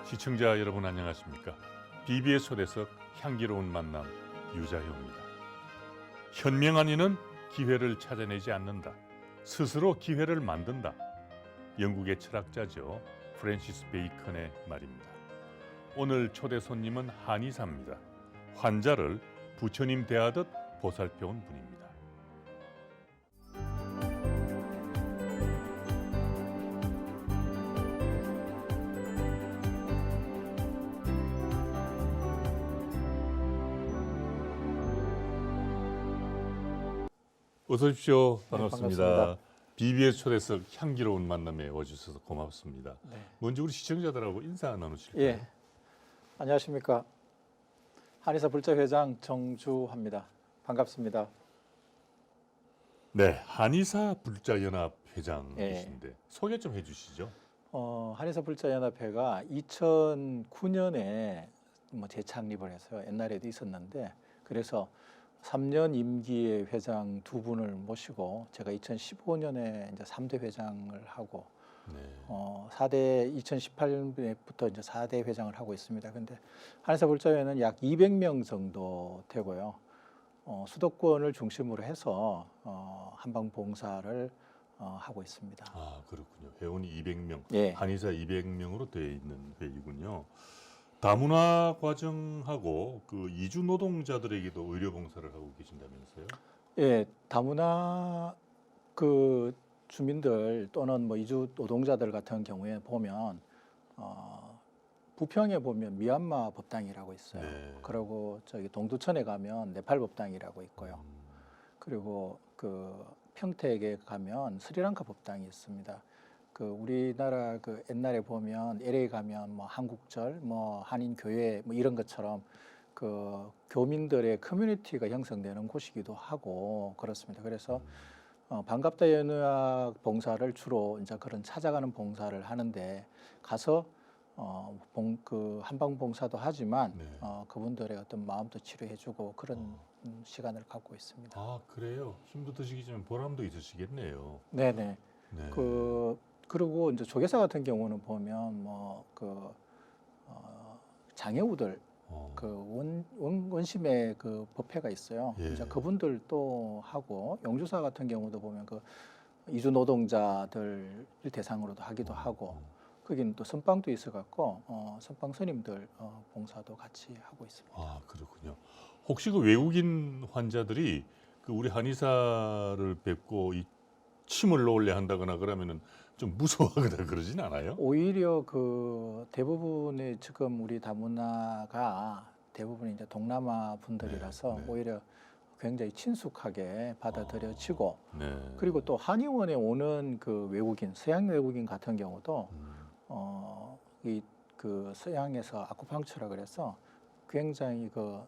시청자 여러분 안녕하십니까? BB의 초대석 향기로운 만남 유자효입니다. 현명한 이는 기회를 찾아내지 않는다. 스스로 기회를 만든다. 영국의 철학자죠. 프랜시스 베이컨의 말입니다. 오늘 초대 손님은 한의사입니다. 환자를 부처님 대하듯 보살펴온 분입니다. 어서 오십시오. 반갑습니다. 네, 반갑습니다. BBS 초대석 향기로운 만남에 와주셔서 고맙습니다. 네. 먼저 우리 시청자들하고 인사 나누실까요? 예. 안녕하십니까. 한의사 불자회장 정주화입니다. 반갑습니다. 네, 한의사 불자연합 회장이신데 예. 소개 좀 해주시죠. 한의사 불자연합회가 2009년에 재창립을 해서요. 옛날에도 있었는데 그래서 3년 임기의 회장 두 분을 모시고 제가 2015년에 이제 3대 회장을 하고 네. 4대 2018년부터 이제 4대 회장을 하고 있습니다. 근데 한의사 불자회는 약 200명 정도 되고요. 수도권을 중심으로 해서 한방 봉사를 하고 있습니다. 아, 그렇군요. 회원이 200명, 예. 한의사 200명으로 되어 있는 회이군요. 다문화 과정하고 그 이주 노동자들에게도 의료 봉사를 하고 계신다면서요? 예, 다문화 그 주민들 또는 뭐 이주 노동자들 같은 경우에 보면 부평에 보면 미얀마 법당이라고 있어요. 네. 그리고 저기 동두천에 가면 네팔 법당이라고 있고요. 그리고 그 평택에 가면 스리랑카 법당이 있습니다. 그 우리나라 그 옛날에 보면 LA 가면 뭐 한국절, 뭐 한인 교회 뭐 이런 것처럼 그 교민들의 커뮤니티가 형성되는 곳이기도 하고 그렇습니다. 그래서 반갑다 연우약 봉사를 주로 이제 그런 찾아가는 봉사를 하는데 가서 그 한방 봉사도 하지만 네. 그분들의 어떤 마음도 치료해주고 그런 시간을 갖고 있습니다. 아, 그래요? 힘도 드시겠지만 보람도 있으시겠네요. 네네. 네. 그리고 이제 조계사 같은 경우는 보면 장애우들 원심의 그 법회가 있어요. 예. 이제 그분들도 하고 영주사 같은 경우도 보면 그 이주 노동자들 대상으로도 하기도 하고 거기는 또 선방도 있어갖고 선방 스님들 봉사도 같이 하고 있습니다. 아, 그렇군요. 혹시 그 외국인 환자들이 그 우리 한의사를 뵙고 이 침을 놓으려 한다거나 그러면은 좀 무서워하거나 그러진 않아요? 오히려 그 대부분의 지금 우리 다문화가 대부분 이제 동남아 분들이라서 네, 네. 오히려 굉장히 친숙하게 받아들여지고 네. 그리고 또 한의원에 오는 그 외국인, 서양 외국인 같은 경우도 이 그 서양에서 아쿠팡처라 그래서 굉장히 그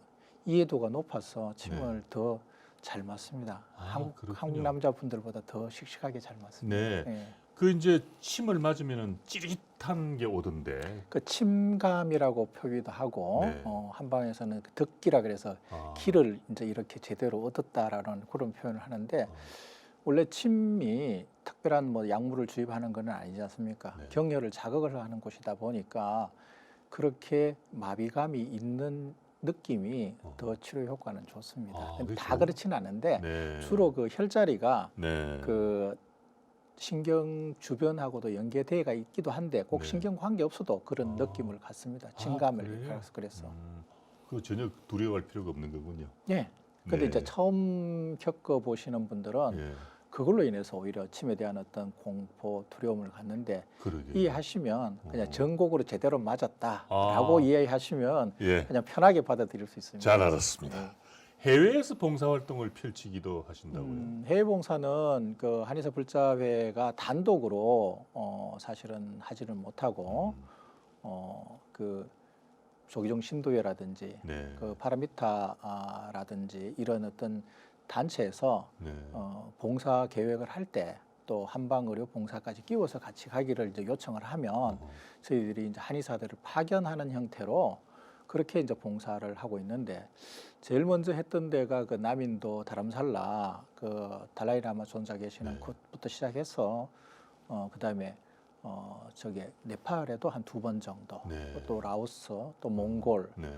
이해도가 높아서 침을 더 잘 맞습니다. 한국 그렇군요. 남자분들보다 더 씩씩하게 잘 맞습니다. 네. 예. 그 이제 침을 맞으면은 찌릿한 게 오던데. 그 침감이라고 표기도 하고 네. 한방에서는 그 덕기라 그래서 기를 이제 이렇게 제대로 얻었다라는 그런 표현을 하는데 원래 침이 특별한 뭐 약물을 주입하는 건 아니지 않습니까? 네. 경혈을 자극을 하는 곳이다 보니까 그렇게 마비감이 있는 느낌이 더 치료 효과는 좋습니다. 근데 다 그렇지는 않은데 네. 주로 그 혈자리가 네. 그 신경 주변하고도 연계되어가 있기도 한데 꼭 네. 신경 관계 없어도 그런 느낌을 갖습니다. 진감을 그래요? 그래서. 그 전혀 두려워할 필요가 없는 거군요. 예. 근데 네. 이제 처음 겪어 보시는 분들은 예. 그걸로 인해서 오히려 침에 대한 어떤 공포, 두려움을 갖는데 그러게. 이해하시면 그냥 전곡으로 제대로 맞았다라고 아. 이해하시면 예. 그냥 편하게 받아들일 수 있습니다. 잘 알았습니다. 해외에서 봉사활동을 펼치기도 하신다고요? 해외 봉사는 그 한의사 불자회가 단독으로 사실은 하지는 못하고 그 조기종 신도회라든지 네. 그 파라미타라든지 이런 어떤 단체에서 네. 봉사 계획을 할 때 또 한방 의료 봉사까지 끼워서 같이 가기를 이제 요청을 하면 저희들이 이제 한의사들을 파견하는 형태로 그렇게 이제 봉사를 하고 있는데 제일 먼저 했던 데가 그 남인도 다람살라 그 달라이라마 존자 계시는 네. 곳부터 시작해서 그다음에 저게 네팔에도 한 2번 정도, 네. 또 라오스, 또 몽골, 네.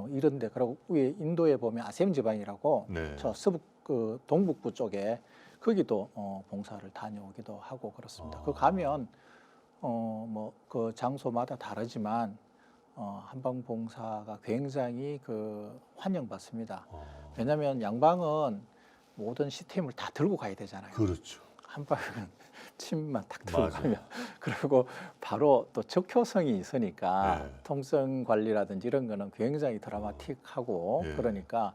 이런데 그리고 위에 인도에 보면 아셈 지방이라고 네. 저 서북 그 동북부 쪽에 거기도 봉사를 다녀오기도 하고 그렇습니다. 그 가면 뭐 그 장소마다 다르지만 한방 봉사가 굉장히 그 환영받습니다. 왜냐하면 양방은 모든 시스템을 다 들고 가야 되잖아요. 그렇죠. 한방은 침만 탁 들고 맞아요. 가면 그리고 바로 또 적효성이 있으니까 네. 통성 관리라든지 이런 거는 굉장히 드라마틱하고 예. 그러니까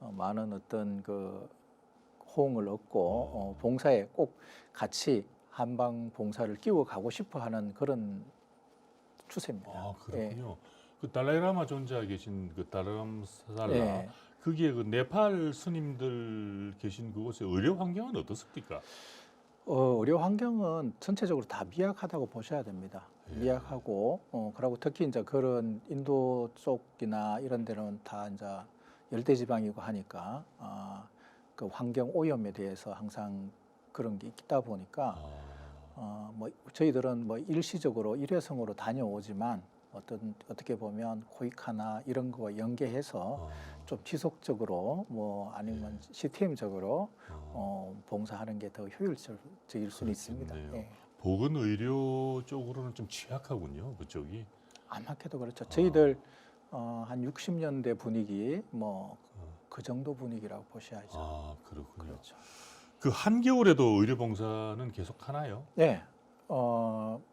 많은 어떤 그 호응을 얻고 봉사에 꼭 같이 한방 봉사를 끼워 가고 싶어 하는 그런 추세입니다. 아, 그렇군요. 그 달라이라마 존재하 계신 그 다람살라 예. 거기에 그 네팔 스님들 계신 그곳의 의료 환경은 어떻습니까? 의료 환경은 전체적으로 다 미약하다고 보셔야 됩니다. 예. 미약하고 그리고 특히 이제 그런 인도 쪽이나 이런 데는 다 이제 열대 지방이고 하니까 그 환경 오염에 대해서 항상 그런 게 있다 보니까 뭐 저희들은 뭐 일시적으로 일회성으로 다녀오지만 어떻게 보면 코이카나 이런 거와 연계해서 좀 지속적으로 뭐 아니면 시스템적으로 봉사하는 게 더 효율적일 수는 있습니다. 그렇겠네요. 예. 보건 의료 쪽으로는 좀 취약하군요, 그쪽이. 아마도 그렇죠. 저희들 한 60년대 분위기 뭐 그 정도 분위기라고 보셔야죠. 아, 그렇군요. 그렇죠. 그 한겨울에도 의료 봉사는 계속 하나요? 네.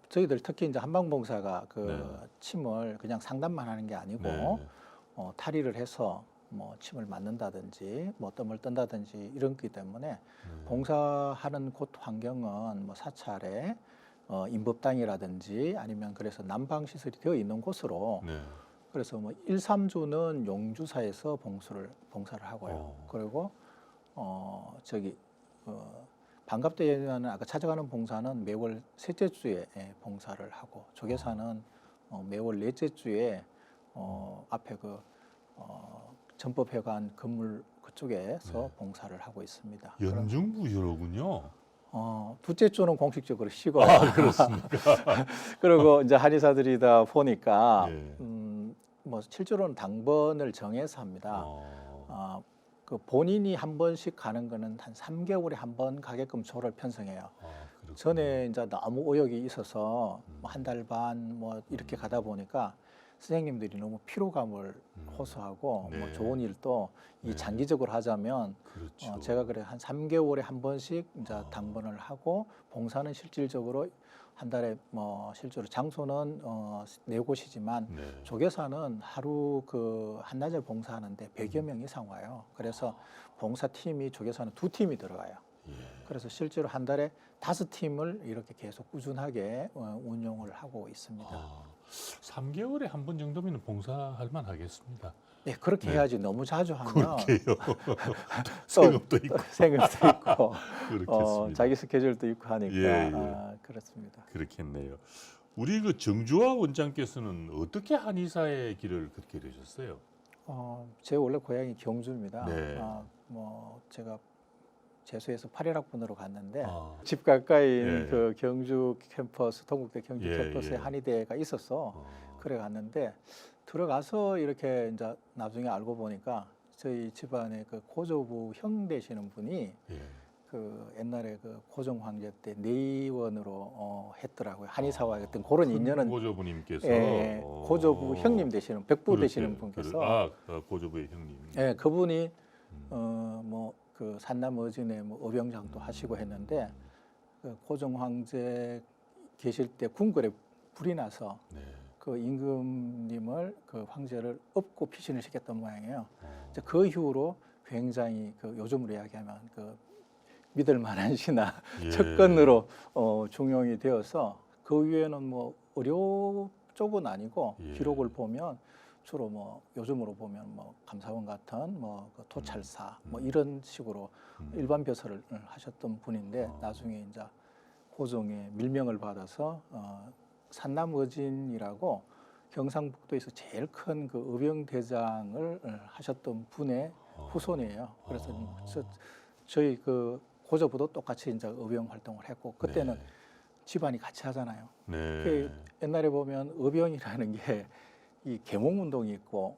저희들 특히 이제 한방봉사가 그 네. 침을 그냥 상담만 하는 게 아니고 네. 탈의를 해서 뭐 침을 맞는다든지 뭐 뜸을 뜬다든지 이런 거기 때문에 봉사하는 곳 환경은 뭐 사찰에 임법당이라든지 아니면 그래서 난방 시설이 되어 있는 곳으로 네. 그래서 뭐 1, 3주는 용주사에서 봉사를 하고요. 그리고 저기 반갑대회는 아까 찾아가는 봉사는 매월 셋째 주에 봉사를 하고 조계사는 매월 넷째 주에 앞에 그 전법회관 건물 그쪽에서 봉사를 하고 있습니다. 연중무휴로군요. 둘째 주는 공식적으로 쉬고 그렇습니까? 그리고 이제 한의사들이다 보니까 예. 뭐 실제로는 당번을 정해서 합니다. 그 본인이 한 번씩 가는 거는 한 3개월에 한 번 가게끔 조를 편성해요. 그렇군요. 전에 이제 너무 의욕이 있어서 한 달 반 뭐 이렇게 가다 보니까 선생님들이 너무 피로감을 호소하고 네. 뭐 좋은 일도 이 네. 장기적으로 하자면 그렇죠. 제가 그래 한 3개월에 한 번씩 이제 당번을 하고 봉사는 실질적으로 한 달에 뭐 실제로 장소는 4곳이지만 네. 조계사는 하루 그 한나절 봉사하는데 100여 명 이상 와요. 그래서 봉사팀이 조계사는 2팀이 들어가요. 예. 그래서 실제로 한 달에 5팀을 이렇게 계속 꾸준하게 운영을 하고 있습니다. 3개월에 한 번 정도면 봉사할 만 하겠습니다. 네, 그렇게 네. 해야지 너무 자주 하면 그렇게요. 생업도 있고 생각도 있고 그렇겠습니다. 자기 스케줄도 있고 하니까 예. 그렇습니다. 그렇겠네요. 우리 그 정주화 원장께서는 어떻게 한의사의 길을 걷게 되셨어요? 제 원래 고향이 경주입니다. 네. 뭐 제가 재수해서 8일학번으로 갔는데 아. 집 가까이인 예. 그 경주 캠퍼스, 동국대 경주 예, 캠퍼스에 예. 한의대가 있어서 그래 갔는데 들어가서 이렇게 이제 나중에 알고 보니까 저희 집안의 그 고조부 형 되시는 분이 예. 그 옛날에 그 고종 황제 때 내의원으로 했더라고요. 한의사와 어떤 그런 인연은 고조부님께서 고조부 형님 되시는 백부 그렇게, 되시는 분께서 고조부의 형님. 예, 그분이 뭐 그 산남 어진에 뭐 의병장도 하시고 했는데 그 고종 황제 계실 때 궁궐에 불이 나서 네. 그 임금님을 그 황제를 업고 피신을 시켰던 모양이에요. 이제 그 이후로 굉장히 그 요즘으로 이야기하면 그 믿을 만한 신하 예. 접근으로 중용이 되어서 그 위에는 뭐 의료 쪽은 아니고 예. 기록을 보면 주로 뭐 요즘으로 보면 뭐 감사원 같은 뭐 그 도찰사 뭐 이런 식으로 일반 벼슬을 하셨던 분인데 나중에 이제 고종의 밀명을 받아서 산남의진이라고 경상북도에서 제일 큰 그 의병대장을 하셨던 분의 후손이에요. 그래서 저희 그 고조부도 똑같이 이제 의병 활동을 했고 그때는 집안이 같이 하잖아요. 네. 그 옛날에 보면 의병이라는 게 이 계몽운동이 있고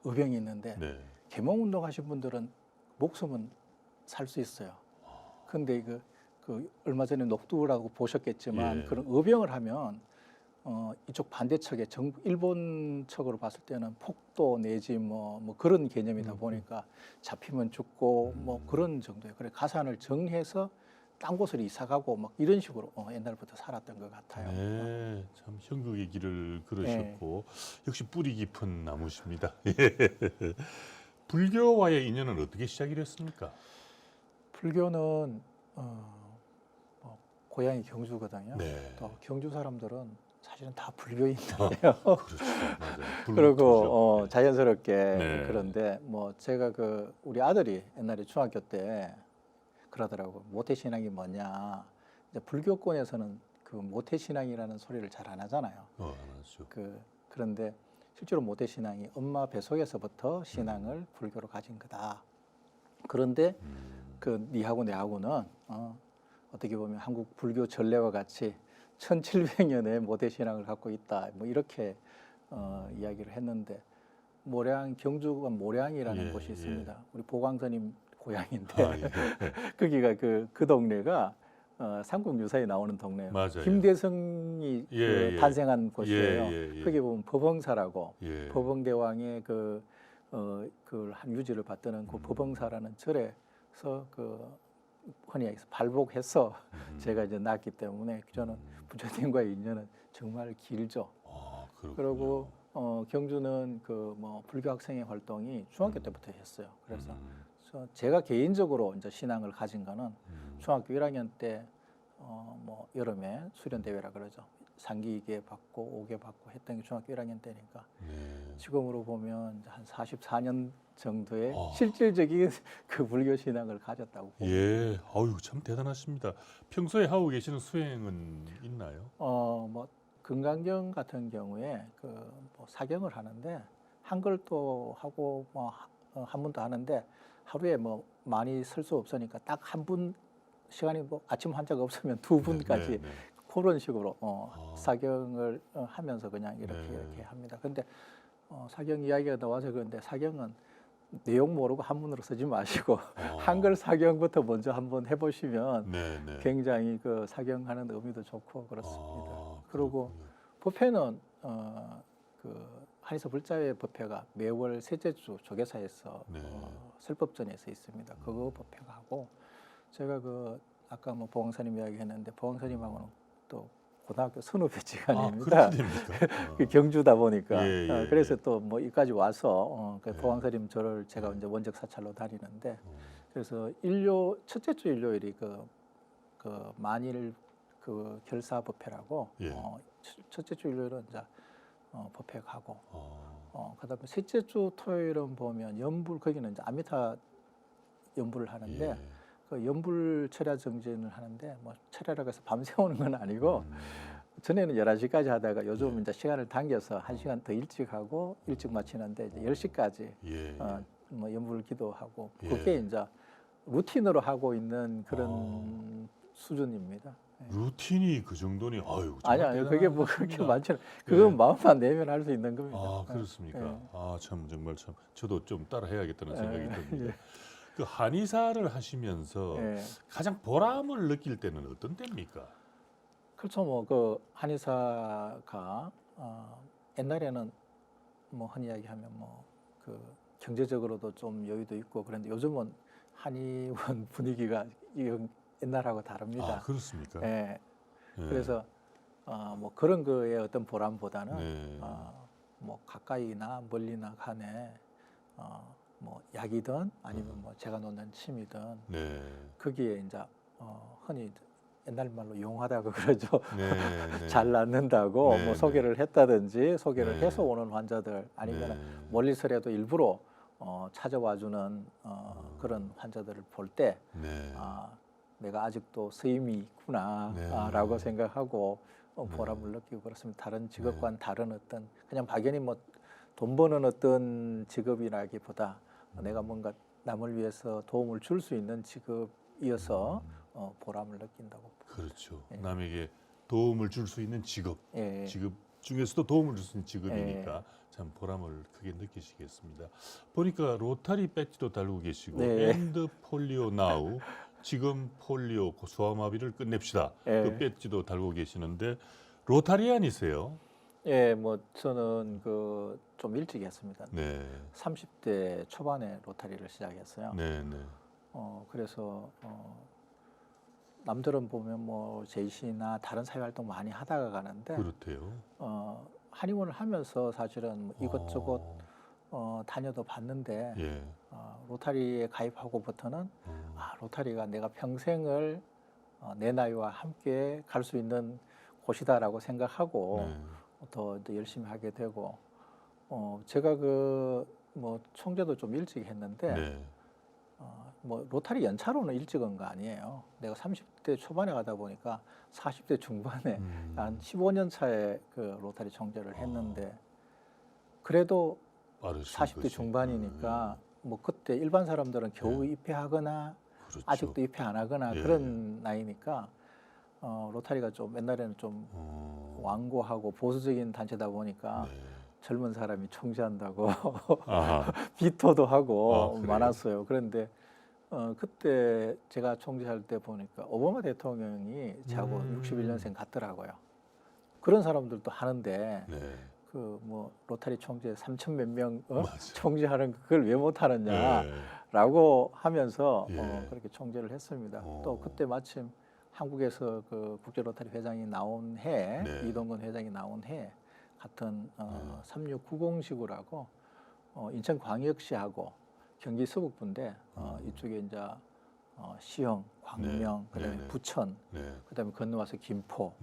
의병이 있는데 네. 계몽운동 하신 분들은 목숨은 살 수 있어요. 근데 그 얼마 전에 녹두라고 보셨겠지만 예. 그런 의병을 하면 이쪽 반대측에 일본 측으로 봤을 때는 폭도 내지 뭐 그런 개념이다 보니까 잡히면 죽고 뭐 그런 정도예요. 그래 가산을 정리해서 딴 곳으로 이사 가고 막 이런 식으로 옛날부터 살았던 것 같아요. 네, 참 형극의 길을 걸으셨고 역시 뿌리 깊은 나무십니다. 예. 불교와의 인연은 어떻게 시작이 됐습니까? 불교는 뭐 고향이 경주거든요. 네. 또 경주 사람들은 사실은 다 불교인들이에요. 그렇죠, 맞아요. 그리고 불교죠. 자연스럽게 네. 그런데 뭐 제가 우리 아들이 옛날에 중학교 때 그러더라고. 모태신앙이 뭐냐. 이제 불교권에서는 그 모태신앙이라는 소리를 잘 안 하잖아요. 안 하죠. 그런데 실제로 모태신앙이 엄마 뱃속에서부터 신앙을 불교로 가진 거다. 그런데 니하고 내하고는 어떻게 보면 한국 불교 전례와 같이 1700년의 모태신앙을 갖고 있다. 뭐 이렇게 이야기를 했는데 경주가 모량이라는 예, 곳이 예. 있습니다. 우리 보광스님 고향인데 아, 예. 거기가 그 동네가 삼국유사에 나오는 동네예요. 맞아요. 김대성이 예, 예. 탄생한 곳이에요. 예. 거기 보면 법흥사라고 예. 법흥대왕의 한 유지를 받드는 그 법흥사라는 절에서 흔히 얘기해서 발복해서 제가 이제 낳았기 때문에 저는 부처님과의 인연은 정말 길죠. 아, 그렇군요. 그리고 경주는 뭐 불교 학생의 활동이 중학교 때부터 했어요. 그래서 제가 개인적으로 이제 신앙을 가진 거는 중학교 1학년 때 뭐 여름에 수련 대회라 그러죠. 상기계 받고 5개 받고 했던 게 중학교 1학년 때니까 네. 지금으로 보면 한 44년 정도의 실질적인 그 불교 신앙을 가졌다고 봅니다. 예, 아유 참 대단하십니다. 평소에 하고 계시는 수행은 있나요? 뭐 금강경 같은 경우에 뭐 사경을 하는데 한글도 하고 뭐 한문도 하는데 하루에 뭐 많이 쓸 수 없으니까 딱 한 분 시간이 뭐 아침 환자가 없으면 두 분까지 네. 그런 식으로 사경을 하면서 그냥 이렇게 합니다. 근데 사경 이야기가 나와서 그런데 사경은 내용 모르고 한문으로 쓰지 마시고 한글 사경부터 먼저 한번 해보시면 굉장히 그 사경하는 의미도 좋고 그렇습니다. 그리고 법회는 한의사 불자회 법회가 매월 셋째 주 조계사에서 설법전에서 있습니다. 그거 법회가 하고 제가 아까 뭐 보광사님 이야기했는데 보광사님하고는 또 고등학교 선후배지간입니다. 그 경주다 보니까 그래서 또 뭐 여기까지 와서 보광사님 저를 제가 이제 원적 사찰로 다니는데 그래서 첫째 주 일요일이 그 만일 결사 법회라고 첫째 주 일요일은 이제 법회 가고 그다음에 셋째 주 토요일은 보면 연불 거기는 이제 아미타 연불을 하는데 그 연불 철야 정진을 하는데 뭐 철야라고 해서 밤새우는 건 아니고 전에는 11시까지 하다가 요즘 이제 시간을 당겨서 1시간 더 일찍 하고 일찍 마치는데 이제 10시까지 뭐 연불 기도하고 그게 이제 루틴으로 하고 있는 그런 수준입니다. 루틴이 그 정도니 아니요 그게 뭐 그렇게 많지는 그건 마음만 내면 할 수 있는 겁니다. 아 그렇습니까? 참 정말 참 저도 좀 따라 해야겠다는 생각이 듭니다. 그 한의사를 하시면서 가장 보람을 느낄 때는 어떤 때입니까? 그렇죠. 뭐 한의사가 옛날에는 뭐 흔히 이야기하면 뭐 경제적으로도 좀 여유도 있고 그런데 요즘은 한의원 분위기가 옛날하고 다릅니다. 아 그렇습니까? 그래서 뭐 그런 거에 어떤 보람보다는 뭐 가까이나 멀리나 간에 뭐 약이든 아니면 뭐 제가 놓는 침이든 거기에 이제 흔히 옛날 말로 용하다고 그러죠. 잘 낫는다고 뭐 소개를 했다든지 소개를 해서 오는 환자들 아니면 멀리서라도 일부러 찾아와주는 그런 환자들을 볼 때 내가 아직도 쓰임이 있구나라고 생각하고 보람을 느끼고 그렇습니다. 다른 직업과는 다른 어떤 그냥 막연히 뭐 돈 버는 어떤 직업이라기보다 내가 뭔가 남을 위해서 도움을 줄 수 있는 직업이어서 보람을 느낀다고. 그렇죠. 남에게 도움을 줄 수 있는 직업 중에서도 도움을 줄 수 있는 직업이니까 참 보람을 크게 느끼시겠습니다. 보니까 로타리 배지도 달고 계시고 엔드 폴리오 나우 지금 폴리오 소아마비를 끝냅시다. 그 배지도 달고 계시는데 로타리안이세요? 예, 뭐 저는 그 좀 일찍 했습니다. 네. 30대 초반에 로타리를 시작했어요. 네, 네. 그래서 남들은 보면 뭐 JC나 다른 사회활동 많이 하다가 가는데 그렇대요. 한의원을 하면서 사실은 뭐 이것저것 다녀도 봤는데 예. 로타리에 가입하고부터는 로타리가 내가 평생을 내 나이와 함께 갈 수 있는 곳이다라고 생각하고 더 열심히 하게 되고 제가 그 뭐 총재도 좀 일찍 했는데 뭐 로타리 연차로는 일찍 온 거 아니에요. 내가 30대 초반에 가다 보니까 40대 중반에 한 15년 차에 그 로타리 총재를 했는데 그래도 40대 중반이니까 뭐 그때 일반 사람들은 겨우 입회하거나 그렇죠. 아직도 입회 안 하거나 그런 나이니까 로타리가 좀 옛날에는 좀 완고하고 보수적인 단체다 보니까 젊은 사람이 총재한다고 비토도 하고 많았어요. 그런데 그때 제가 총재할 때 보니까 오바마 대통령이 저하고 61년생 같더라고요. 그런 사람들도 하는데 그 뭐 로타리 총재 3천 몇 명 총재하는 그걸 왜 못하느냐라고 하면서 그렇게 총재를 했습니다. 또 그때 마침 한국에서 그 국제 로타리 회장이 나온 해, 이동건 회장이 나온 해 같은 3690시구라고 인천광역시하고 경기 서북부인데 이쪽에 이제 시흥, 광명, 그다음에 부천, 그다음에 건너와서 김포,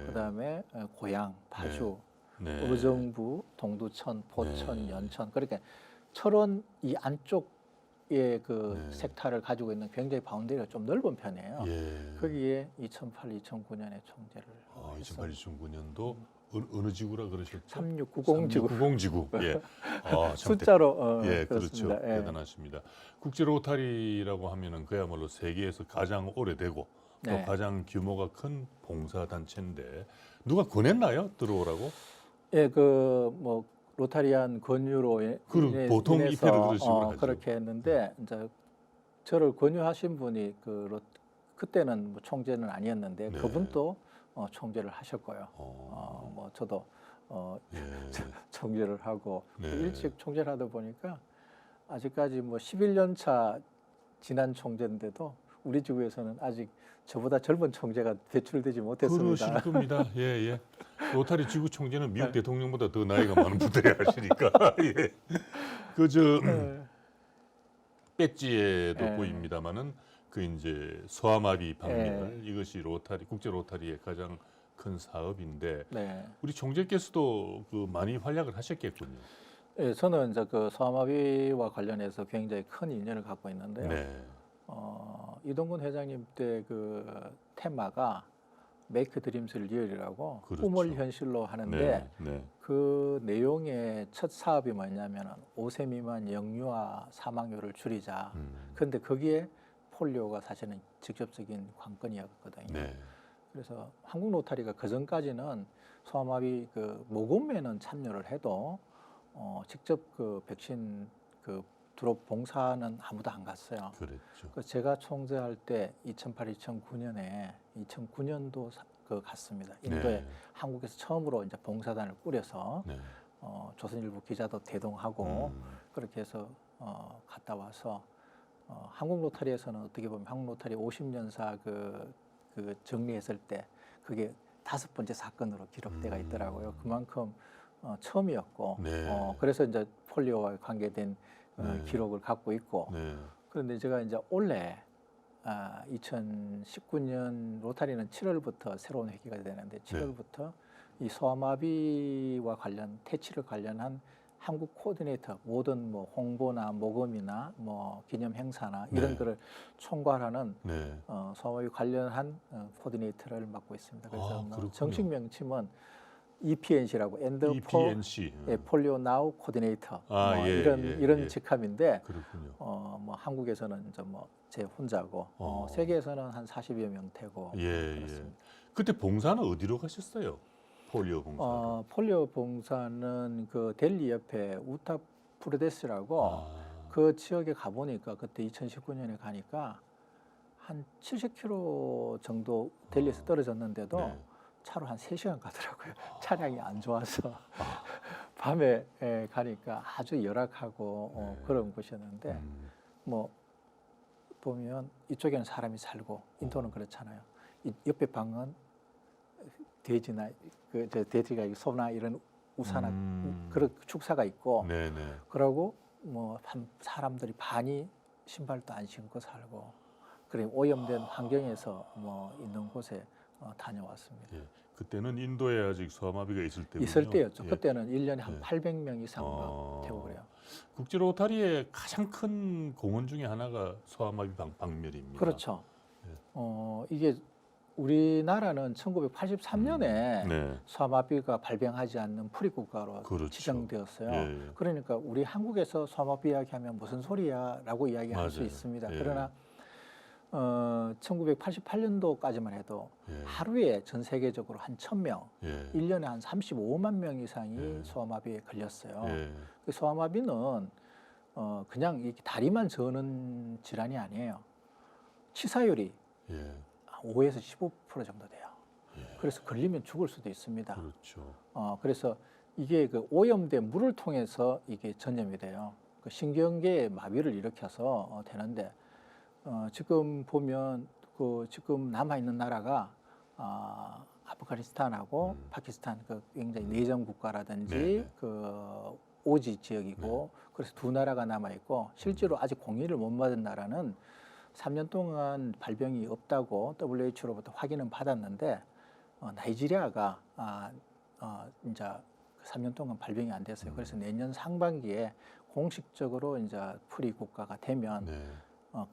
그다음에 고양, 파주, 의정부, 동두천, 포천, 연천 그렇게 철원 이 안쪽의 그 섹터를 가지고 있는 굉장히 바운더리가 좀 넓은 편이에요. 거기에 2008, 2009년에 총재를 2008, 2009년도 어느 지구라 그러셨죠? 3690지구. 3690지구. 예. 숫자로 그렇죠. 대단하십니다. 국제 로타리라고 하면은 그야말로 세계에서 가장 오래되고 또 가장 규모가 큰 봉사 단체인데 누가 권했나요? 들어오라고? 예, 그 뭐 로타리안 권유로 보통 입회를 그런 식으로 하죠. 그렇게 했는데 이제 저를 권유하신 분이 그때는 뭐 총재는 아니었는데 그분도 총재를 하셨고요. 뭐 저도 총재를 하고 일찍 총재를 하다 보니까 아직까지 뭐 11년 차 지난 총재인데도 우리 지구에서는 아직 저보다 젊은 총재가 배출되지 못했습니다. 그러실 겁니다. 예. 로타리 지구 총재는 미국 대통령보다 더 나이가 많은 분들이 하시니까. 예. 그저 배지에도 보입니다만은 그 이제 소아마비 방면 이것이 로타리 국제 로타리의 가장 큰 사업인데 우리 총재께서도 그 많이 활약을 하셨겠군요. 예, 저는 이제 그 소아마비와 관련해서 굉장히 큰 인연을 갖고 있는데요. 이동근 회장님 때 그 테마가 메이크 드림스 리얼이라고 꿈을 현실로 하는데 그 내용의 첫 사업이 뭐냐면 5세 미만 영유아 사망률을 줄이자. 그런데 거기에 폴리오가 사실은 직접적인 관건이었거든요. 그래서 한국 로타리가 그 전까지는 소아마비 그 모금에는 참여를 해도 직접 그 백신 그 드롭 봉사는 아무도 안 갔어요. 그랬죠. 제가 총재할 때 2008, 2009년에 2009년도 그 갔습니다. 인도에 한국에서 처음으로 이제 봉사단을 꾸려서 조선일보 기자도 대동하고 그렇게 해서 갔다 와서 한국 로타리에서는 어떻게 보면 한국 로타리 50년사 그 정리했을 때 그게 5번째 사건으로 기록돼가 있더라고요. 그만큼 처음이었고 그래서 이제 폴리오와 관계된 기록을 갖고 있고 그런데 제가 이제 올해 2019년 로타리는 7월부터 새로운 회기가 되는데 7월부터 이 소아마비와 관련 퇴치를 관련한 한국 코디네이터 모든 뭐 홍보나 모금이나 뭐 기념 행사나 이런 거를 총괄하는 소아마비 관련한 코디네이터를 맡고 있습니다. 그래서 뭐 정식 명칭은 EPNC라고 엔더 폴리오 나우 코디네이터 이런 직함인데 뭐 한국에서는 이제 뭐 제 혼자고 세계에서는 한 40여 명 되고 그렇습니다. 그때 봉사는 어디로 가셨어요? 폴리오 봉사. 폴리오 봉사는 그 델리 옆에 우타 프르데스라고 아, 그 지역에 가보니까 그때 2019년에 가니까 한 70km 정도 델리에서 떨어졌는데도 네. 차로 한 3시간 가더라고요. 차량이 안 좋아서 밤에 가니까 아주 열악하고 네. 그런 곳이었는데 음, 뭐 보면 이쪽에는 사람이 살고 인도는 그렇잖아요. 이 옆에 방은 돼지나 저 돼지가 소나 이런 우사나 그런 축사가 있고 네네. 그러고 뭐 사람들이 반이 신발도 안 신고 살고 그래 오염된 환경에서 뭐 있는 곳에 다녀왔습니다. 예. 그때는 인도에 아직 소아마비가 있을 때군요. 있을 때였죠. 예. 그때는 1년에 한 예. 800명 이상 막 되고 그래요. 국제 로타리의 가장 큰 공헌 중에 하나가 소아마비 방멸입니다. 그렇죠. 예. 이게 우리나라는 1983년에 네. 소아마비가 발병하지 않는 프리국가로 그렇죠. 지정되었어요. 예. 그러니까 우리 한국에서 소아마비 이야기하면 무슨 소리야라고 이야기할 수 맞아요. 있습니다. 예. 그러나 1988년도까지만 해도 예. 하루에 전 세계적으로 한 1,000명, 예. 1년에 한 35만 명 이상이 예. 소아마비에 걸렸어요. 예. 그 소아마비는 그냥 이 다리만 저는 질환이 아니에요. 치사율이 예. 5에서 15% 정도 돼요. 예. 그래서 걸리면 죽을 수도 있습니다. 그렇죠. 그래서 이게 그 오염된 물을 통해서 이게 전염이 돼요. 그 신경계에 마비를 일으켜서 되는데 지금 보면 그 지금 남아 있는 나라가 아프가니스탄하고 파키스탄 그 굉장히 내전 국가라든지 네네. 그 오지 지역이고 그래서 두 나라가 남아 있고 실제로 아직 공인을 못 받은 나라는 3년 동안 발병이 없다고 WHO로부터 확인은 받았는데 나이지리아가 이제 3년 동안 발병이 안 됐어요. 그래서 내년 상반기에 공식적으로 이제 프리 국가가 되면 네.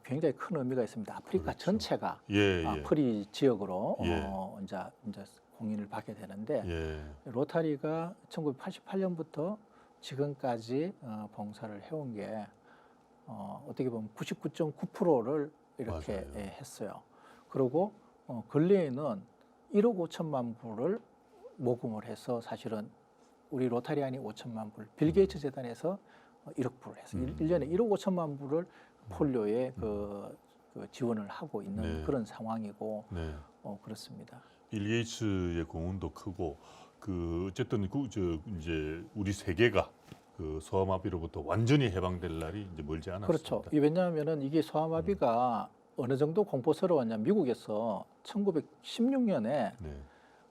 굉장히 큰 의미가 있습니다. 아프리카 그렇죠. 전체가 예. 프리 지역으로 예. 이제 공인을 받게 되는데 예. 로타리가 1988년부터 지금까지 봉사를 해온 게 어떻게 보면 99.9%를 이렇게 맞아요. 했어요. 그리고 근래에는 1억 5천만 불을 모금을 해서 사실은 우리 로타리안이 5천만 불, 빌 게이츠 재단에서 1억 불을 해서 1년에 1억 5천만 불을 폴리오에 그 지원을 하고 있는 네. 그런 상황이고 네. 그렇습니다. 빌 게이츠의 공헌도 크고 그 어쨌든 이제 우리 세계가 그 소아마비로부터 완전히 해방될 날이 이제 멀지 않았습니다. 그렇죠. 왜냐하면은 이게 소아마비가 어느 정도 공포스러웠냐? 미국에서 1916년에 네.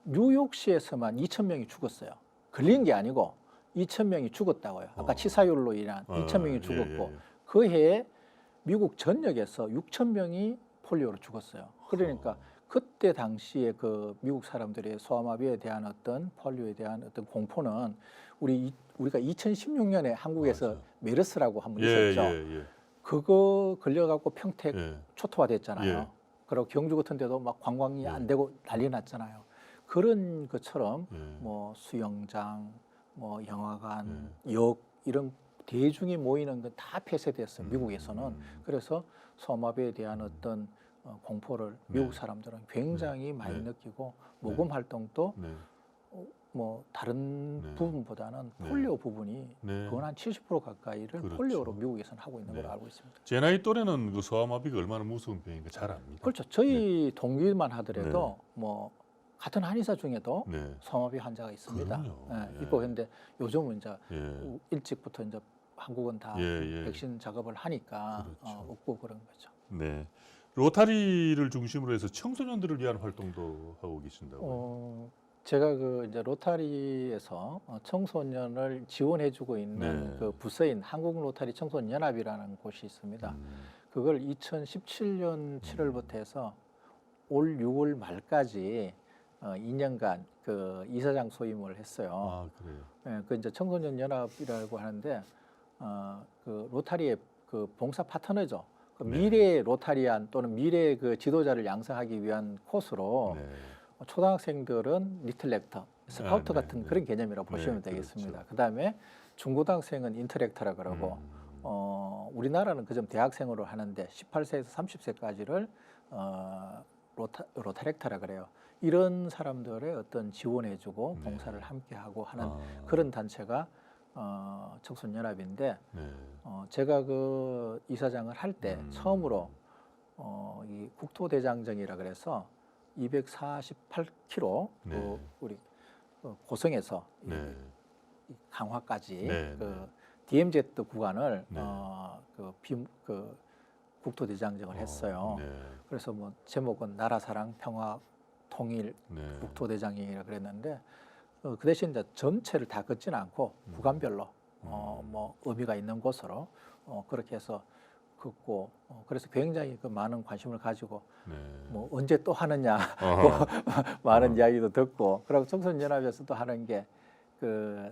뉴욕시에서만 2,000명이 죽었어요. 걸린 게 아니고 2,000명이 죽었다고요. 아까 치사율로 인한 2,000명이 죽었고 예. 그 해에 미국 전역에서 6,000명이 폴리오로 죽었어요. 그러니까 그때 당시에 그 미국 사람들의 소아마비에 대한 어떤 폴리오에 대한 어떤 공포는 우리가 2016년에 한국에서 맞아요. 메르스라고 한 번 예. 있었죠. 예. 그거 걸려갖고 평택 예. 초토화됐잖아요. 예. 그리고 경주 같은 데도 막 관광이 예. 안 되고 난리 났잖아요. 그런 것처럼 예. 뭐 수영장, 뭐 영화관, 역 이런 대중이 모이는 건 다 폐쇄됐어요. 미국에서는. 그래서 소아마비에 대한 어떤 공포를 미국 사람들은 굉장히 많이 느끼고 모금 활동도 네. 뭐 다른 네. 부분보다는 네. 폴리오 부분이 네. 그건 한 70% 가까이를 그렇죠. 폴리오로 미국에서는 하고 있는 네. 걸로 알고 있습니다. 제 나이 또래는 그 소아마비가 얼마나 무서운 병인가 잘 압니다. 그렇죠. 저희 동기만 하더라도 뭐 같은 한의사 중에도 네. 소아마비 환자가 있습니다. 그럼요. 예. 있고 근데 요즘은 이제 예. 일찍부터 이제 한국은 다 예. 백신 작업을 하니까 그렇죠. 없고 그런 거죠. 네. 로타리를 중심으로 해서 청소년들을 위한 활동도 하고 계신다고요. 제가 그 이제 로타리에서 청소년을 지원해주고 있는 네. 그 부서인 한국 로타리 청소년 연합이라는 곳이 있습니다. 그걸 2017년 7월부터 해서 올 6월 말까지 2년간 그 이사장 소임을 했어요. 아, 그래요. 예, 그 이제 청소년 연합이라고 하는데 그 로타리의 그 봉사 파트너죠. 그 네. 미래 로타리안 또는 미래 그 지도자를 양성하기 위한 코스로 네. 초등학생들은 리틀 렉터, 스카우트 네, 같은 네. 그런 개념이라고 보시면 네, 되겠습니다. 그렇죠. 그다음에 중고등학생은 인터렉터라 그러고 우리나라는 그점 대학생으로 하는데 18세에서 30세까지를 로타렉터라 그래요. 이런 사람들의 어떤 지원해주고 네. 봉사를 함께하고 하는 아. 그런 단체가 청소년연합인데 네. 제가 그 이사장을 할 때 처음으로 이 국토대장정이라 그래서 248km 네. 그 우리 고성에서 네. 이 강화까지 네, 그 네. DMZ 구간을 네. 그 국토대장정을 했어요. 네. 그래서 뭐 제목은 나라 사랑 평화 통일 네. 국토대장이라 그랬는데 그 대신 이제 전체를 다 걷지는 않고 구간별로 뭐 의미가 있는 곳으로 그렇게 해서 걷고 그래서 굉장히 그 많은 관심을 가지고 네. 뭐 언제 또 하느냐 어허. 많은 이야기도 듣고 그리고 청소년연합에서도 하는 게 그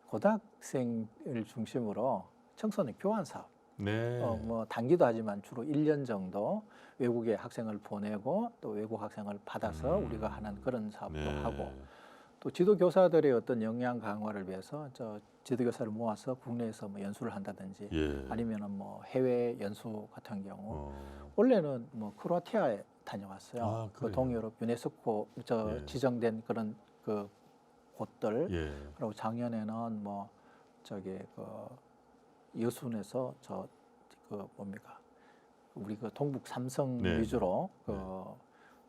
고등학생을 중심으로 청소년 교환 사업 네. 뭐 단기도 하지만 주로 1년 정도 외국에 학생을 보내고 또 외국 학생을 받아서 우리가 하는 그런 사업도 네. 하고 또 지도교사들의 어떤 역량 강화를 위해서 저 지도교사를 모아서 국내에서 뭐 연수를 한다든지 예. 아니면은 뭐 해외 연수 같은 경우 어. 원래는 뭐 크로아티아에 다녀왔어요. 아, 그 그래요? 동유럽 유네스코 예. 지정된 그런 그 곳들 예. 그리고 작년에는 뭐 저기 그 여순에서 그 뭡니까 우리 그 동북 삼성 네. 위주로 네.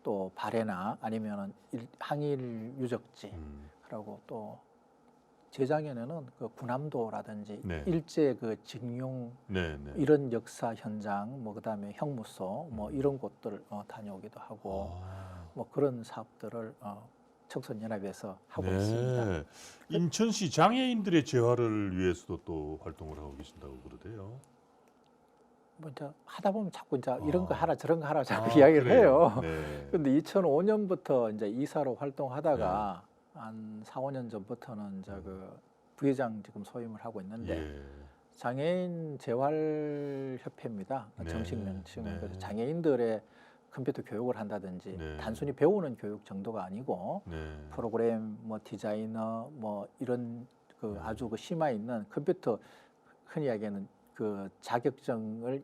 또 발해나 아니면은 항일 유적지 그리고 또 재작년에는 그 군함도라든지 네. 일제 그 징용 네. 네. 이런 역사 현장 뭐 그다음에 형무소 뭐 이런 곳들 다녀오기도 하고 아. 뭐 그런 사업들을 청소년연합에서 하고 네. 있습니다. 인천시 장애인들의 재활을 위해서도 또 활동을 하고 계신다고 그러대요. 뭐 이제 하다 보면 자꾸 이제 이런 거 아. 하라 저런 거 하라 자꾸 아, 이야기를 그래요? 해요. 네. 근데 2005년부터 이제 이사로 활동하다가 한 4, 5년 전부터는 이제 그 부회장 지금 소임을 하고 있는데 예. 장애인 재활협회입니다. 네. 정식 명칭은 네. 그래서 장애인들의 컴퓨터 교육을 한다든지 네. 단순히 배우는 교육 정도가 아니고 네. 프로그램 뭐 디자이너 뭐 이런 그 네. 아주 그 심화 있는 컴퓨터 흔히 이야기하는 그 자격증을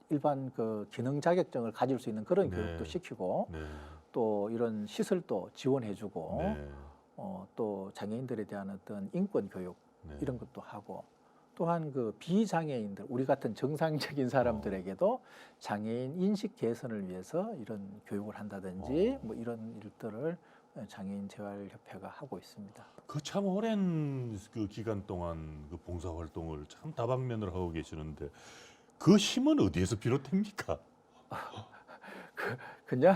일반 그 기능 자격증을 가질 수 있는 그런 네. 교육도 시키고 네. 또 이런 시설도 지원해주고 네. 또 장애인들에 대한 어떤 인권 교육 네. 이런 것도 하고 또한 그 비장애인들 우리 같은 정상적인 사람들에게도 장애인 인식 개선을 위해서 이런 교육을 한다든지 뭐 이런 일들을 장애인 재활협회가 하고 있습니다. 그 참 오랜 그 기간 동안 그 봉사 활동을 참 다방면으로 하고 계시는데 그 힘은 어디에서 비롯됩니까? 그냥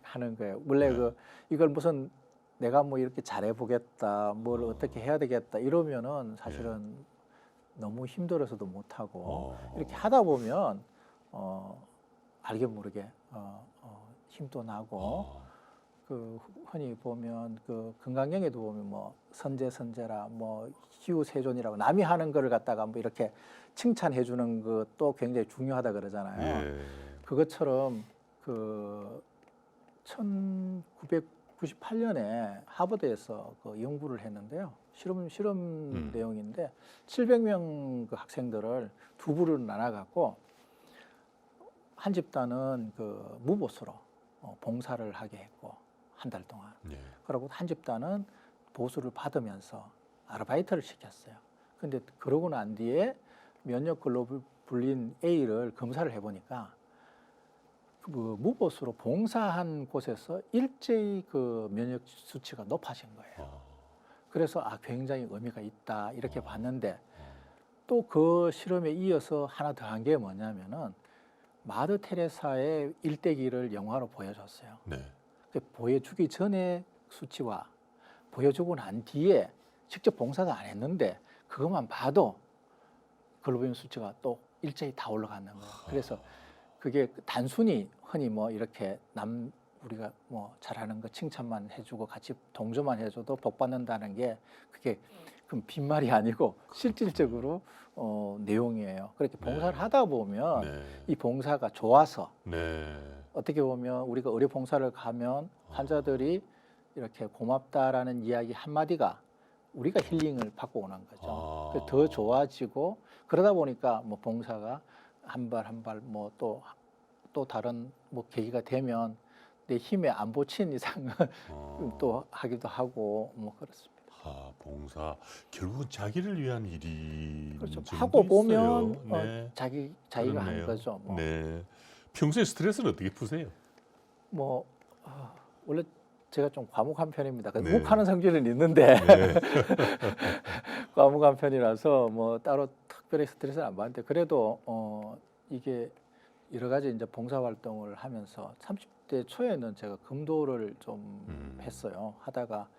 하는 거예요. 원래 네. 그 이걸 무슨 내가 뭐 이렇게 잘해 보겠다, 뭘 어떻게 해야 되겠다 이러면은 사실은 너무 힘들어서도 못 하고 이렇게 하다 보면 알게 모르게 힘도 나고 그 흔히 보면 그 건강경에도 보면 뭐 선제라 뭐 희우세존이라고 남이 하는 거를 갖다가 뭐 이렇게 칭찬해 주는 것도 굉장히 중요하다 그러잖아요. 예. 그것처럼 그 1998년에 하버드에서 그 연구를 했는데요. 실험 내용인데 700명 그 학생들을 두 부로 나눠 갖고 한 집단은 그 무보수로 봉사를 하게 했고 한 달 동안. 예. 그리고 한 집단은 보수를 받으면서 아르바이트를 시켰어요. 근데 그러고 난 뒤에 면역글로 불린 A를 검사를 해보니까 그 무보수로 봉사한 곳에서 일제히 그 면역 수치가 높아진 거예요. 그래서 굉장히 의미가 있다 이렇게 봤는데 또 그 실험에 이어서 하나 더 한 게 뭐냐면은 마더 테레사의 일대기를 영화로 보여줬어요. 네. 보여주기 전에 수치와 보여주고 난 뒤에 직접 봉사도 안 했는데 그것만 봐도 글로불린 수치가 또 일제히 다 올라가는 거예요. 그래서 그게 단순히 흔히 뭐 이렇게 우리가 뭐 잘하는 거 칭찬만 해주고 같이 동조만 해줘도 복 받는다는 게 그게 그럼 빈말이 아니고 실질적으로 내용이에요. 그렇게 봉사를 하다 보면 이 봉사가 좋아서 어떻게 보면 우리가 의료 봉사를 가면 환자들이 이렇게 고맙다라는 이야기 한마디가 우리가 힐링을 받고 오는 거죠. 그래서 더 좋아지고 그러다 보니까 뭐 봉사가 한 발 한 발 뭐 또 다른 뭐 계기가 되면 내 힘에 안 보친 이상은 또 하기도 하고 뭐 그렇습니다. 봉사 결국은 자기를 위한 일이 그렇죠. 하고 보면 네. 자기가 하는 거죠. 뭐. 네. 평소에 스트레스는 어떻게 푸세요? 뭐 원래 제가 좀 과묵한 편입니다. 네. 욱하는 성질은 있는데 네. 과묵한 편이라서 뭐 따로 특별히 스트레스는 안 받는데 그래도 이게 여러 가지 이제 봉사 활동을 하면서 30대 초에는 제가 금도를 좀 했어요. 하다가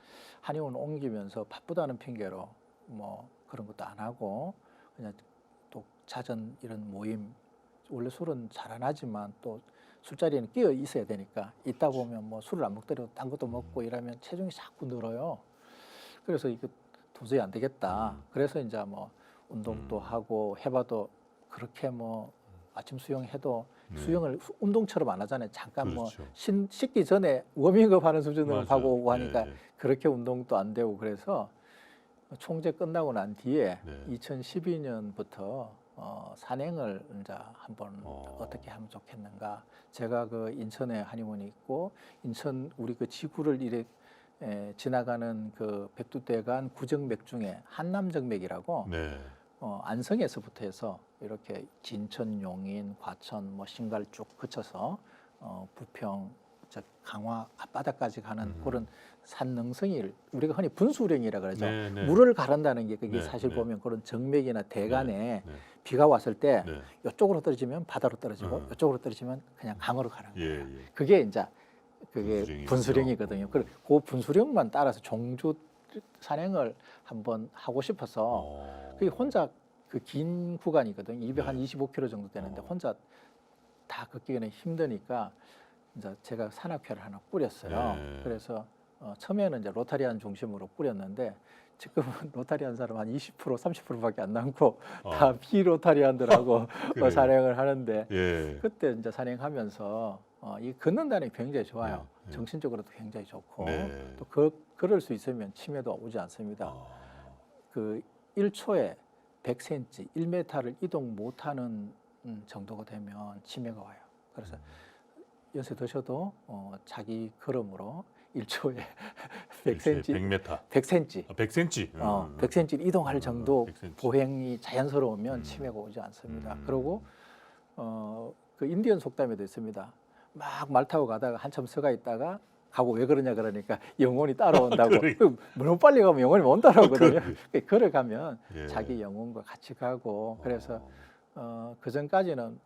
한의원 옮기면서 바쁘다는 핑계로 뭐 그런 것도 안 하고 그냥 또 잦은 이런 모임 원래 술은 잘 안 하지만 또 술자리에는 끼어 있어야 되니까 있다 보면 뭐 술을 안 먹더라도 딴 것도 먹고 이러면 체중이 자꾸 늘어요. 그래서 이거 도저히 안 되겠다. 그래서 이제 뭐 운동도 하고 해봐도 그렇게 뭐 아침 수영해도 수영을 운동처럼 안 하잖아요. 잠깐 그렇죠. 뭐 씻기 전에 워밍업 하는 수준으로 맞아요. 하고 오고 하니까 네. 그렇게 운동도 안 되고 그래서 총재 끝나고 난 뒤에 네. 2012년부터 산행을 이제 한번 어떻게 하면 좋겠는가. 제가 그 인천에 한의원이 있고 인천 우리 그 지구를 이래 지나가는 그 백두대간 구정맥 중에 한남정맥이라고 네. 안성에서부터 해서 이렇게 진천, 용인, 과천, 뭐 신갈 쭉 거쳐서 부평, 강화 앞바다까지 가는 그런 산능성이를 우리가 흔히 분수령이라 그러죠. 네, 네. 물을 가른다는 게 그게 네, 사실 네. 보면 그런 정맥이나 대간에 네, 네. 비가 왔을 때 네. 이쪽으로 떨어지면 바다로 떨어지고 이쪽으로 떨어지면 그냥 강으로 가는 거예요. 예, 예. 그게 이제 그게 분수령이군요. 분수령이거든요. 그 분수령만 따라서 종주 산행을 한번 하고 싶어서 그게 혼자 그 긴 구간이거든요. 225km 정도 되는데 혼자 다 걷기에는 힘드니까 이제 제가 산악회를 하나 꾸렸어요. 네. 그래서 처음에는 이제 로타리안 중심으로 꾸렸는데 지금은 로타리안 사람 한 20% 30%밖에 안 남고 다 비로타리안들하고 그래요. 산행을 하는데 예. 그때 이제 산행하면서 이 걷는다는 게 굉장히 좋아요. 네, 네. 정신적으로도 굉장히 좋고 네. 또 걸을 수 있으면 치매도 오지 않습니다. 아, 그 1초에 100cm, 1m를 이동 못하는 정도가 되면 치매가 와요. 그래서 연세 드셔도 자기 걸음으로 1초에 100cm, 100m. 100cm, 100cm. 100cm 이동할 정도 100cm. 보행이 자연스러우면 치매가 오지 않습니다. 그리고 그 인디언 속담에도 있습니다. 막 말 타고 가다가 한참 서가 있다가 가고 왜 그러냐 그러니까 영혼이 따라온다고. 너무 빨리 가면 영혼이 못 따라오거든요. 걸어가면 예. 자기 영혼과 같이 가고 그래서 그 전까지는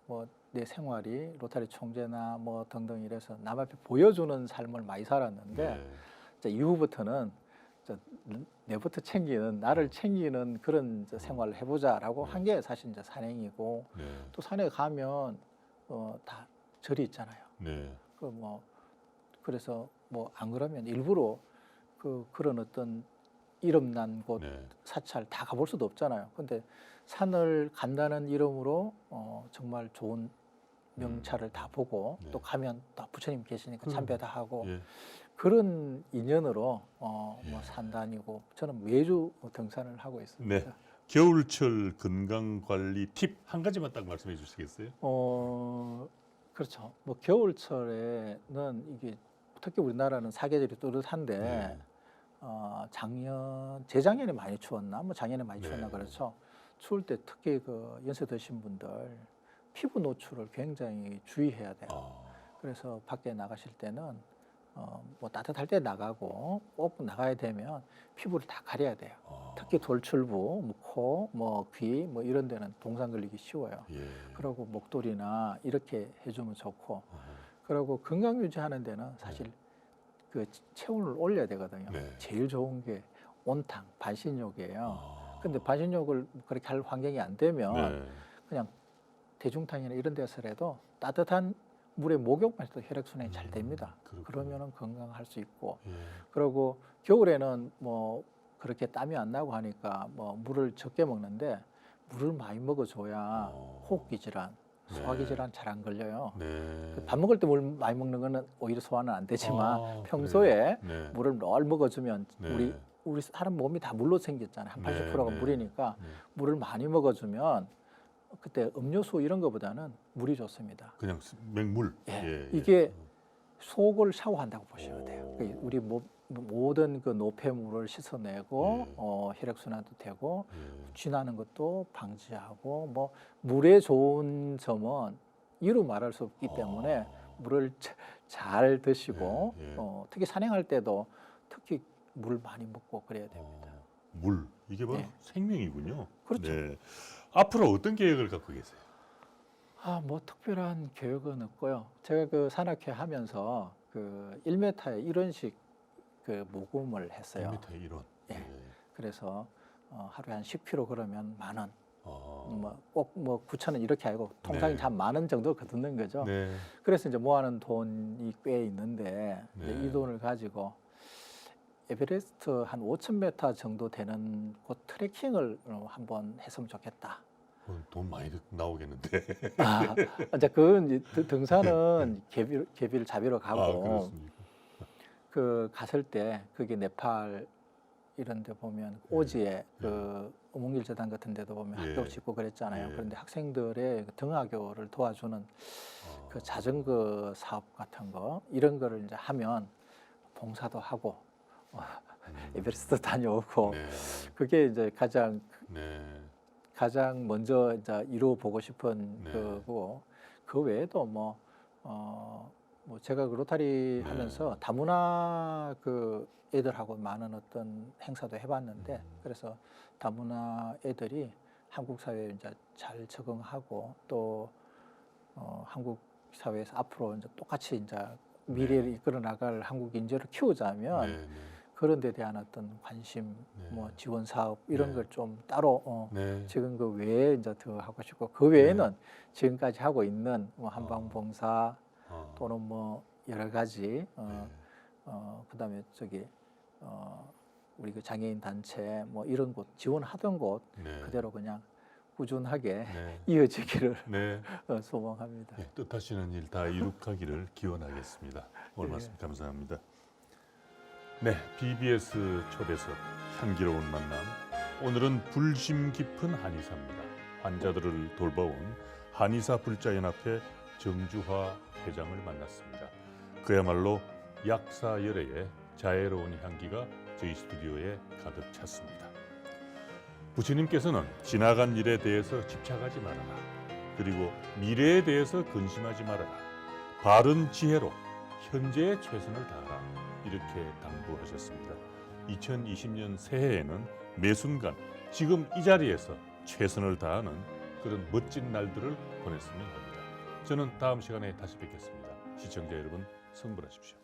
뭐 내 생활이 로타리 총재나 뭐 등등 이래서 남 앞에 보여주는 삶을 많이 살았는데 네. 이제 이후부터는 내부터 챙기는 나를 챙기는 그런 생활을 해보자라고 한 게 사실 이제 산행이고 네. 또 산에 가면 다 절이 있잖아요. 네. 그 뭐 그래서 뭐 안 그러면 일부러 그런 어떤 이름난 곳 네. 사찰 다 가볼 수도 없잖아요. 근데 산을 간다는 이름으로 정말 좋은 명찰을 다 보고 네. 또 가면 또 부처님 계시니까 참배다 하고 예. 그런 인연으로 예. 뭐 산 다니고 저는 매주 등산을 하고 있습니다. 네. 겨울철 건강 관리 팁 한 가지만 딱 말씀해 주시겠어요? 그렇죠. 뭐 겨울철에는 이게 특히 우리나라는 사계절이 또렷한데 네. 재작년에 많이 추웠나? 뭐 작년에 많이 추웠나? 네. 그렇죠. 추울 때 특히 그 연세 드신 분들 피부 노출을 굉장히 주의해야 돼요. 그래서 밖에 나가실 때는 뭐 따뜻할 때 나가고 꼭 나가야 되면 피부를 다 가려야 돼요. 특히 돌출부, 코, 뭐 귀, 뭐 이런 데는 동상 걸리기 쉬워요. 예. 그리고 목도리나 이렇게 해주면 좋고, 그리고 건강 유지하는 데는 사실 그 체온을 올려야 되거든요. 네. 제일 좋은 게 온탕, 반신욕이에요. 근데 반신욕을 그렇게 할 환경이 안 되면 네. 그냥 대중탕이나 이런 데서라도 따뜻한 물에 목욕만 해도 혈액순환이 잘 됩니다. 그렇군요. 그러면은 건강할 수 있고, 예. 그리고 겨울에는 뭐 그렇게 땀이 안 나고 하니까 뭐 물을 적게 먹는데 물을 많이 먹어줘야 호흡기 질환, 소화기 질환 잘 안 걸려요. 네. 밥 먹을 때 물 많이 먹는 거는 오히려 소화는 안 되지만 평소에 네. 물을 널 먹어주면 네. 우리 사람 몸이 다 물로 생겼잖아요. 한 80%가 네. 물이니까 네. 물을 많이 먹어주면 그때 음료수 이런 거보다는 물이 좋습니다. 그냥 맹물. 예. 예. 이게 속을 샤워한다고 보시면 돼요. 우리 모든 그 노폐물을 씻어내고 혈액순환도 되고 쥐나는 것도 방지하고 뭐 물에 좋은 점은 이루 말할 수 없기 때문에 물을 잘 드시고 특히 산행할 때도 특히 물 많이 먹고 그래야 됩니다. 물 이게 바로 생명이군요. 그렇죠. 네. 앞으로 어떤 계획을 갖고 계세요? 뭐 특별한 계획은 없고요. 제가 그 산악회 하면서 그 1m에 1원씩 그 모금을 했어요. 1m에 1원. 예. 그래서 하루에 한 10km 걸으면 10,000원. 꼭 9,000원 이렇게 알고 통상이 한 10,000원 정도 거두는 거죠. 네. 그래서 이제 모아놓은 돈이 꽤 있는데 이제 네. 이 돈을 가지고 에베레스트 한 5,000m 정도 되는 곳 트레킹을 한번 했으면 좋겠다. 돈 많이 나오겠는데. 이제 그 이제 등산은 개비를 자비로 가고 그렇습니까? 그 갔을 때 그게 네팔 이런 데 보면 오지에 그 어몽길 재단 같은 데도 보면 학교 짓고 그랬잖아요. 그런데 학생들의 등하교를 도와주는 그 자전거 사업 같은 거 이런 거를 이제 하면 봉사도 하고 에베레스트 다녀오고 그게 이제 가장 먼저 이제 이루어 보고 싶은 거고 그 외에도 뭐 제가 그 로타리 하면서 다문화 그 애들하고 많은 어떤 행사도 해봤는데 그래서 다문화 애들이 한국 사회에 이제 잘 적응하고 또 한국 사회에서 앞으로 이제 똑같이 이제 미래를 이끌어 나갈 한국 인재를 키우자면 그런 데 대한 어떤 관심, 뭐 지원 사업 이런 걸 좀 따로 지금 그 외에 이제 더 하고 싶고 그 외에는 지금까지 하고 있는 뭐 한방봉사 또는 뭐 여러 가지 그다음에 저기 우리 그 장애인 단체 뭐 이런 곳 지원하던 곳 그대로 그냥 꾸준하게 이어지기를 소망합니다. 뜻하시는 일 다 이룩하기를 기원하겠습니다. 오늘 말씀 감사합니다. 네, BBS 초대석 향기로운 만남. 오늘은 불심 깊은 한의사입니다. 환자들을 돌봐온 한의사 불자연합회 정주화 회장을 만났습니다. 그야말로 약사열애의 자애로운 향기가 저희 스튜디오에 가득 찼습니다. 부처님께서는 지나간 일에 대해서 집착하지 말아라. 그리고 미래에 대해서 근심하지 말아라. 바른 지혜로 현재의 최선을 다하라. 이렇게 당부하셨습니다. 2020년 새해에는 매 순간 지금 이 자리에서 최선을 다하는 그런 멋진 날들을 보냈으면 합니다. 저는 다음 시간에 다시 뵙겠습니다. 시청자 여러분, 성불하십시오.